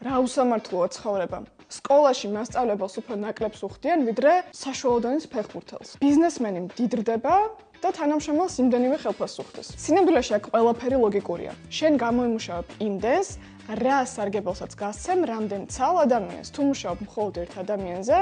რა უსამართლოა ცხოვრება. სკოლაში მასწავლებელს უფრო ნაკლებს უხდიან, ვიდრე საშუალო დონის ფეხბურთელს. ბიზნესმენი მდიდრდება და თანამშრომელს იმდენივე ხელფასს უხდის. სინამდვილეში აქ ყველაფერი ლოგიკურია. შენ გამოიმუშავებ იმდენს, რა სარგებელსაც გასცემ რამდენ ცალ ადამიანს. თუ მუშაობ მხოლოდ ერთ ადამიანზე,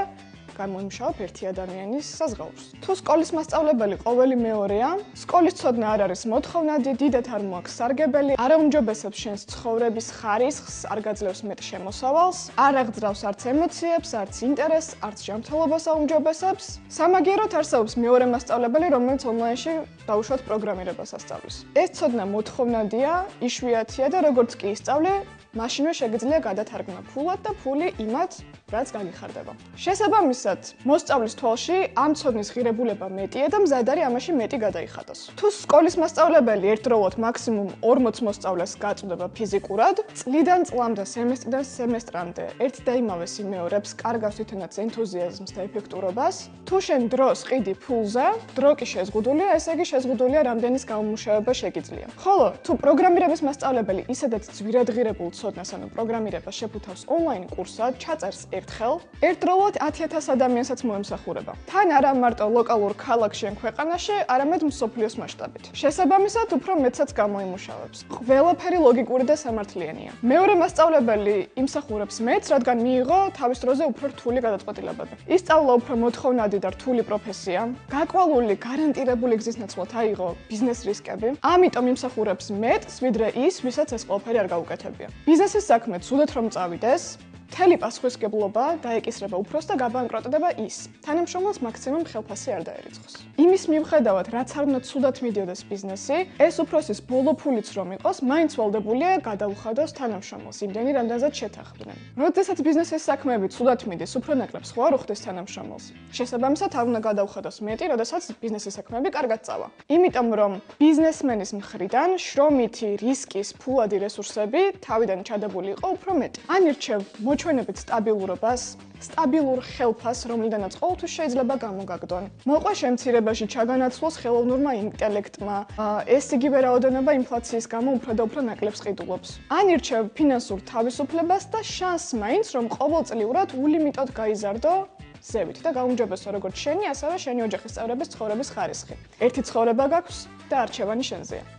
გამოიმუშავებ ერთი ადამიანის საზღაურს. თუ სკოლის მასწავლებელი ყოველი მეორეა, სკოლის ცოდნა არ არის მოთხოვნადი, დიდად არ მოაქვს სარგებელი, არ აუმჯობესებს შენს ცხოვრების ხარისხს, არ გაძლევს მეტ შემოსავალს, არ აღძრავს არც ემოციებს, არც ინტერესს, არც ჯანმრთელობას აუმჯობესებს. სამაგიეროდ არსებობს მეორე მასწავლებელი, რომელიც ონლაინში დაუშვათ პროგრამირებას ასწავლის. ეს ცოდნა მოთხოვნადია, იშვიათია და როგორც კი ისწავლე, მაშინვე შეგიძლია გადათარგმნა ფულად და ფული იმათ, რაც გაგიხარდება. შესაბამისად, მოსწავლის თვალში ამ ცოდნის ღირებულება მეტია და მზად არის ამაში მეტი გადაიხადოს. თუ სკოლის მასწავლებელი ერთდროულად მაქსიმუმ 40 მოსწავლეს გაწვდება ფიზიკურად, წლიდან წლამდე, სემესტრიდან სემესტრამდე ერთ და იმავეს იმეორებს, კარგავს თვითონაც ენთუზიაზმს და ეფექტურობას, თუ შენ დროს ყიდი ფულზე, დრო კი შეზღუდულია, ესე იგი შეზღუდულია რამდენის გამომუშავება შეგიძლია. ხოლო თუ პროგრამირების მასწავლებელი ისედაც ძვირადღირებულ ცოდნას, ანუ პროგრამირებას შეფუთავს ონლაინ კურსად, ჩაწერს ერთხელ, ერთდროულად 10,000 ადამიანსაც მოემსახურება. თან არა მარტო ლოკალურ ქალაქში ან ქვეყანაში, არამედ მსოფლიოს მასშტაბით. შესაბამისად, უფრო მეტსაც გამოიმუშავებს. ყველაფერი ლოგიკური და სამართლიანია. მეორე მასწავლებელი იმსახურებს მეტს, რადგან მიიღო თავის დროზე უფრო რთული გადაწყვეტილებები. ისწავლა უფრო მოთხოვნადი და რთული პროფესია, გაკვალული, გარანტირებული გზის ნაცვლად აიღო ბიზნეს რისკები, ამიტომ იმსახურებს მეტს, ვიდრე ის, ვისაც ეს ყველაფერი არ გაუკეთებია. ბიზნესის საქმე ცუდად რომ წავიდეს, მთელი პასუხისმგებლობა დაეკისრება უფროს და გაბანკროტდება ის. თანამშრომელს მაქსიმუმ ხელფასი არ დაერიცხოს. იმის მიუხედავად, რაც არ უნდა ცუდად მიდიოდეს ბიზნესი, ეს უფროსის ბოლო ფულიც რომ იყოს, მაინც ვალდებულია გადაუხადოს თანამშრომელს იმდენი, რამდენზეც შეთანხმდნენ. როდესაც ბიზნესის საქმეები ცუდად მიდის, უფრო ნაკლებს ხო არ უხდეს თანამშრომელს. შესაბამისად, არ უნდა გადაუხადოს მეტი, როდესაც ბიზნესის საქმეები კარგად წავა. იმიტომ რომ ბიზნესმენის მხრიდან შრომითი რისკის ფულადი რესურსები თავიდან ჩადებული იყო უფრო მეტი. ან ირჩევ მოჩვენებით სტაბილურობას, სტაბილურ ხელფასს, რომლიდანაც ყოველთვის შეიძლება გამოგაგდონ. მოყვა შემცირებაში ჩაგანაცვლოს ხელოვნურმა ინტელექტმა, ეს იგივე რაოდენობა ინფლაციის გამო უფრო და უფრო ნაკლებს ყიდულობს. ან ირჩევ ფინანსურ თავისუფლებას და შანსს მაინც, რომ ყოველწლიურად ულიმიტოდ გაიზარდო ზევით და გაუმჯობესო როგორც შენი, ასევე შენი ოჯახის წევრების ცხოვრების ხარისხი. ერთი ცხოვრება გაქვს და არჩევანი შენზეა.